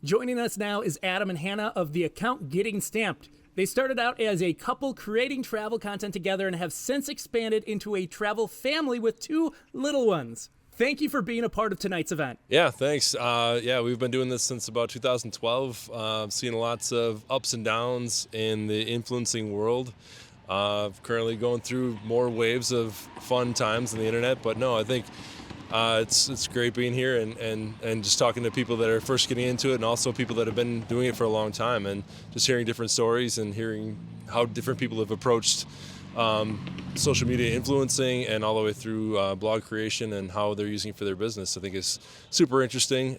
Joining us now is Adam and Hannah of the account GettingStamped. They started out as a couple creating travel content together and have since expanded into a travel family with 2 little ones. Thank you for being a part of tonight's event. Yeah, thanks. We've been doing this since about 2012. Seen lots of ups and downs in the influencing world. Currently going through more waves of fun times on the internet, but no, I think it's great being here and just talking to people that are first getting into it, and also people that have been doing it for a long time, and just hearing different stories and hearing how different people have approached social media influencing and all the way through blog creation and how they're using it for their business. I think is super interesting.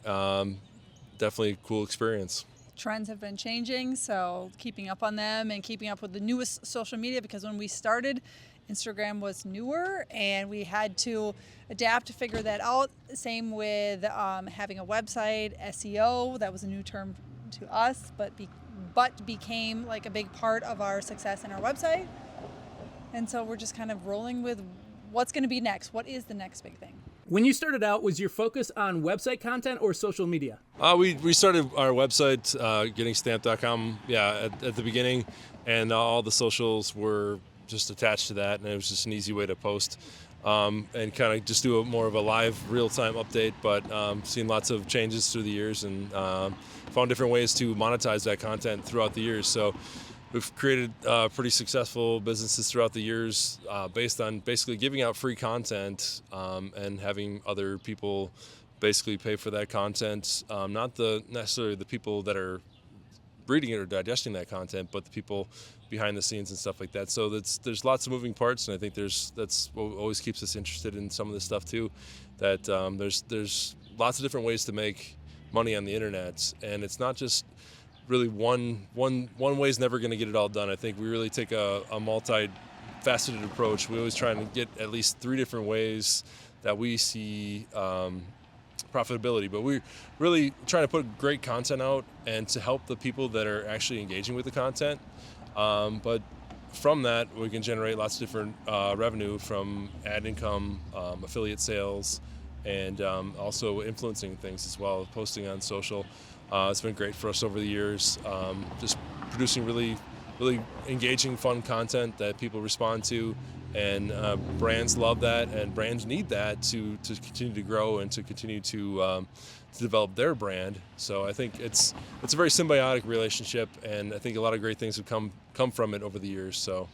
Definitely a cool experience. Trends have been changing, so keeping up on them and keeping up with the newest social media, because when we started, Instagram was newer and we had to adapt to figure that out. Same with having a website, SEO, that was a new term to us, but became like a big part of our success in our website. And so we're just kind of rolling with what's going to be next. What is the next big thing? When you started out, was your focus on website content or social media? We started our website, GettingStamped.com, at the beginning, and all the socials were just attached to that, and it was just an easy way to post and kind of just do more of a live, real-time update. But seen lots of changes through the years, and found different ways to monetize that content throughout the years. So we've created pretty successful businesses throughout the years based on basically giving out free content and having other people basically pay for that content. Not necessarily the people that are reading it or digesting that content, but the people behind the scenes and stuff like that. So there's lots of moving parts, and I think that's what always keeps us interested in some of this stuff too. That there's lots of different ways to make money on the internet, and it's not just really one way is never going to get it all done. I think we really take a multi-faceted approach. We always try to get at least 3 different ways that we see profitability, but we're really trying to put great content out and to help the people that are actually engaging with the content. But from that, we can generate lots of different revenue from ad income, affiliate sales, and also influencing things as well, posting on social. It's been great for us over the years, just producing really, really engaging, fun content that people respond to, and brands love that, and brands need that to continue to grow and to continue to develop their brand. So I think it's a very symbiotic relationship, and I think a lot of great things have come from it over the years. So,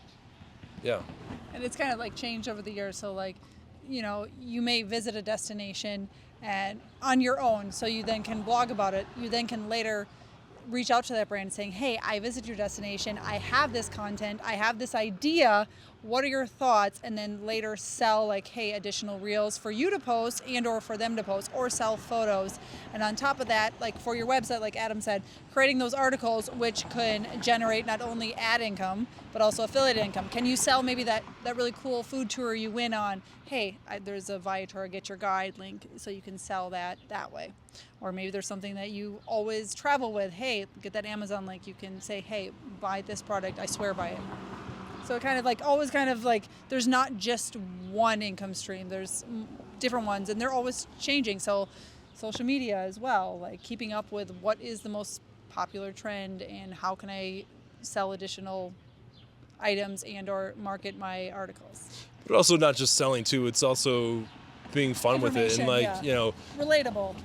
yeah. And it's kind of like changed over the years. So like, you may visit a destination and on your own, so you then can blog about it. You then can later reach out to that brand saying, hey, I visited your destination, I have this content, I have this idea, what are your thoughts? And then later sell like, hey, additional reels for you to post and or for them to post, or sell photos. And on top of that, like for your website, like Adam said, creating those articles which can generate not only ad income, but also affiliate income. Can you sell maybe that really cool food tour you went on? Hey, there's a Viator Get Your Guide link, so you can sell that way. Or maybe there's something that you always travel with. Hey, get that Amazon link. You can say, hey, buy this product, I swear by it. So it kind of like always kind of like there's not just one income stream. There's different ones, and they're always changing. So social media as well, like keeping up with what is the most popular trend and how can I sell additional items and or market my articles. But also not just selling too, it's also being fun with it and relatable.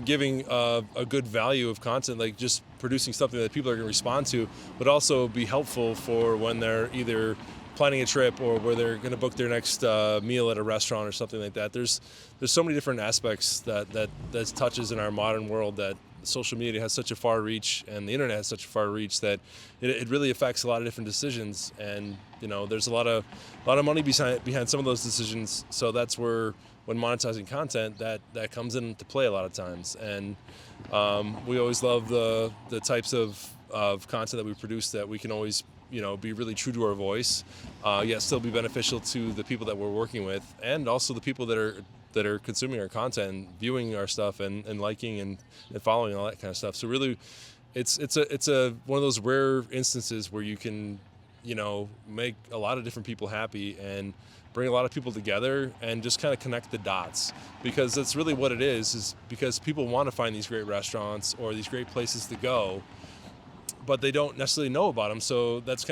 Giving a good value of content, like just producing something that people are going to respond to, but also be helpful for when they're either planning a trip or where they're going to book their next meal at a restaurant or something like that. There's so many different aspects that touches in our modern world that social media has such a far reach, and the internet has such a far reach that it really affects a lot of different decisions. And there's a lot of money behind some of those decisions. So that's where when monetizing content that comes into play a lot of times. And we always love the types of content that we produce that we can always be really true to our voice, yet still be beneficial to the people that we're working with, and also the people that are consuming our content and viewing our stuff and liking and following all that kind of stuff. So really, it's one of those rare instances where you can make a lot of different people happy and bring a lot of people together and just kind of connect the dots, because that's really what it is because people want to find these great restaurants or these great places to go, but they don't necessarily know about them. So that's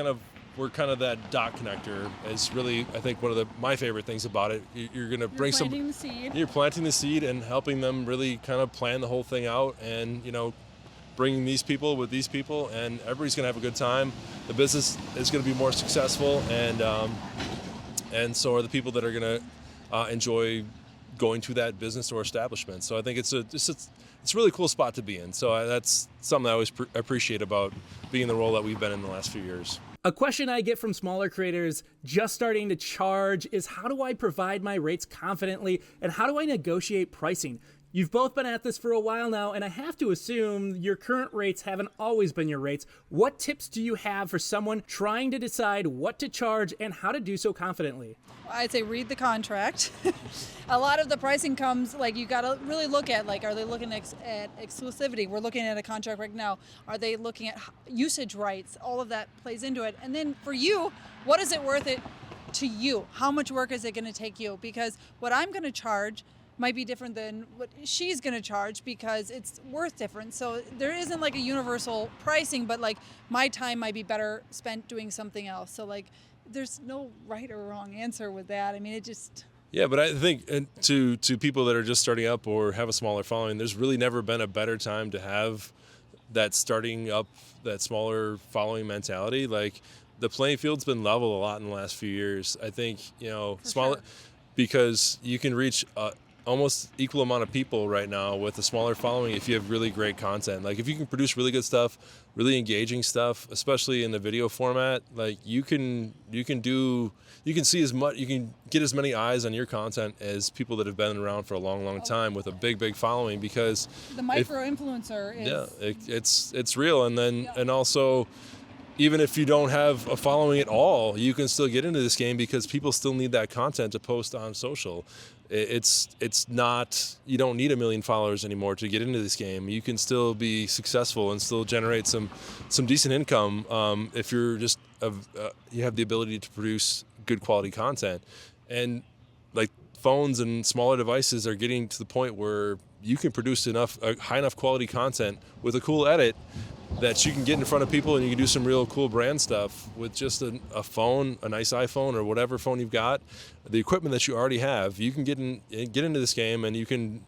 we're kind of that dot connector is really, I think, one of my favorite things about it. You're going to bring planting the seed. You're planting the seed and helping them really kind of plan the whole thing out, and, bringing these people with these people, and everybody's going to have a good time. The business is going to be more successful, and so are the people that are going to enjoy going to that business or establishment. So I think it's a really cool spot to be in. So that's something I always appreciate about being in the role that we've been in the last few years. A question I get from smaller creators just starting to charge is, how do I provide my rates confidently, and how do I negotiate pricing? You've both been at this for a while now, and I have to assume your current rates haven't always been your rates. What tips do you have for someone trying to decide what to charge and how to do so confidently? I'd say read the contract. A lot of the pricing comes, you got to really look at, are they looking at exclusivity? We're looking at a contract right now. Are they looking at usage rights? All of that plays into it. And then for you, what is it worth it to you? How much work is it going to take you? Because what I'm going to charge might be different than what she's going to charge, because it's worth different. So there isn't a universal pricing, but my time might be better spent doing something else. So there's no right or wrong answer with that. I mean, it just... Yeah, but I think to people that are just starting up or have a smaller following, there's really never been a better time to have that starting up, that smaller following mentality. The playing field's been leveled a lot in the last few years. I think, smaller, sure. Because you can reach almost equal amount of people right now with a smaller following if you have really great content. If you can produce really good stuff, really engaging stuff, especially in the video format, you can see as much, you can get as many eyes on your content as people that have been around for a long time with a big following, because the micro influencer is... it's real. And then and also, even if you don't have a following at all, you can still get into this game because people still need that content to post on social. It's not, you don't need 1 million followers anymore to get into this game. You can still be successful and still generate some decent income if you're just you have the ability to produce good quality content. And phones and smaller devices are getting to the point where you can produce high enough quality content with a cool edit that you can get in front of people and you can do some real cool brand stuff with just a phone, a nice iPhone or whatever phone you've got, the equipment that you already have. You can get into this game, and you can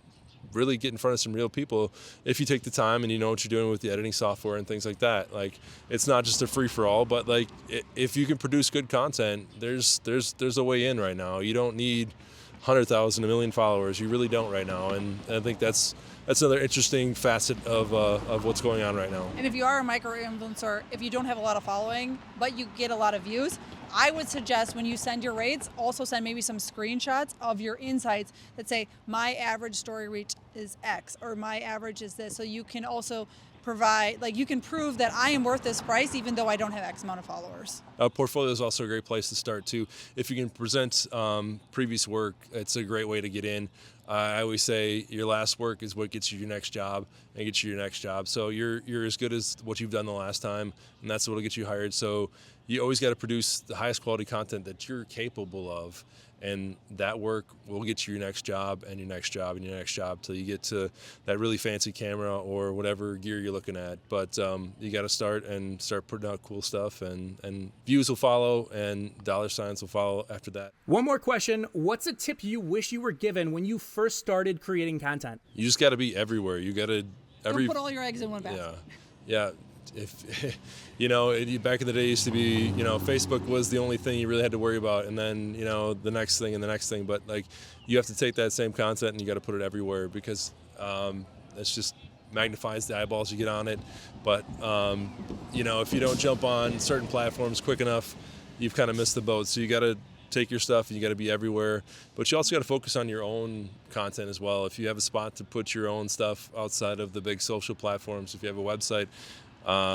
really get in front of some real people if you take the time and you know what you're doing with the editing software and things like that. It's not just a free for all, but if you can produce good content, there's a way in right now. You don't need 100,000, 1 million followers. You really don't right now, and I think that's another interesting facet of what's going on right now. And if you are a micro-influencer, if you don't have a lot of following, but you get a lot of views, I would suggest when you send your rates, also send maybe some screenshots of your insights that say, my average story reach is X, or my average is this. So you can also provide, you can prove that I am worth this price even though I don't have X amount of followers. Portfolio is also a great place to start too. If you can present previous work, it's a great way to get in. I always say your last work is what gets you your next job and gets you your next job. So you're as good as what you've done the last time, and that's what'll get you hired. So you always got to produce the highest quality content that you're capable of, and that work will get you your next job and your next job and your next job till you get to that really fancy camera or whatever gear you're looking at. But you got to start putting out cool stuff, and views will follow and dollar signs will follow after that. One more question. What's a tip you wish you were given when you first started creating content? You just got to be everywhere. You got to don't put all your eggs in one basket. Yeah. If back in the day, it used to be, Facebook was the only thing you really had to worry about, and then the next thing and the next thing. But you have to take that same content and you got to put it everywhere, because it's just magnifies the eyeballs you get on it. But if you don't jump on certain platforms quick enough, you've kind of missed the boat. So you got to take your stuff and you got to be everywhere, but you also got to focus on your own content as well. If you have a spot to put your own stuff outside of the big social platforms, if you have a website,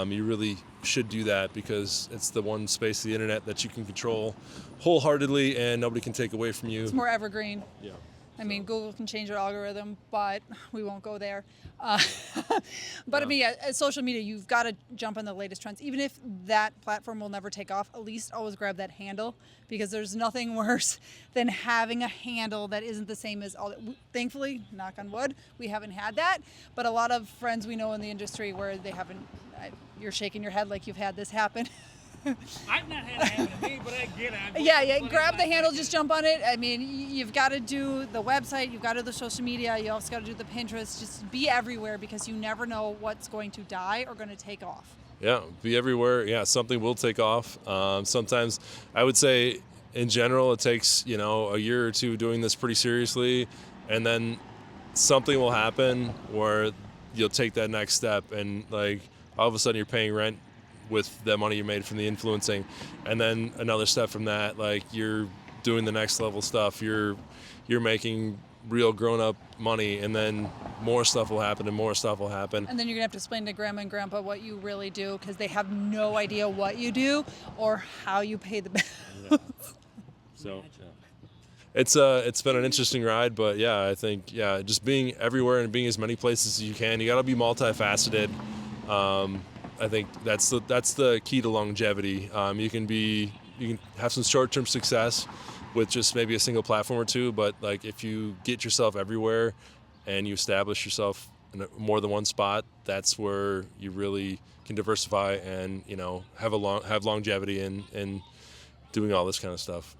you really should do that, because it's the one space of the internet that you can control wholeheartedly and nobody can take away from you. It's more evergreen. Yeah. I mean, Google can change their algorithm, but we won't go there. But I mean, as social media, you've got to jump on the latest trends. Even if that platform will never take off, at least always grab that handle, because there's nothing worse than having a handle that isn't the same as all that. Thankfully, knock on wood, we haven't had that. But a lot of friends we know in the industry where they haven't, you're shaking your head like you've had this happen. I've not had it happen to me, but I get it. Yeah, grab the handle, just jump on it. I mean, you've got to do the website, you've got to do the social media, you also got to do the Pinterest. Just be everywhere, because you never know what's going to die or going to take off. Yeah, be everywhere. Yeah, something will take off. Sometimes I would say in general it takes, a year or two doing this pretty seriously, and then something will happen where you'll take that next step, and like all of a sudden you're paying rent with the money you made from the influencing, and then another step from that, like you're doing the next level stuff, you're making real grown-up money, and then more stuff will happen and more stuff will happen. And then you're gonna have to explain to grandma and grandpa what you really do, because they have no idea what you do or how you pay the bills. So it's been an interesting ride, but yeah, I think just being everywhere and being as many places as you can. You got to be multifaceted. I think that's the key to longevity. You can have some short-term success with just maybe a single platform or two, but like if you get yourself everywhere and you establish yourself in more than one spot, that's where you really can diversify and have longevity in doing all this kind of stuff.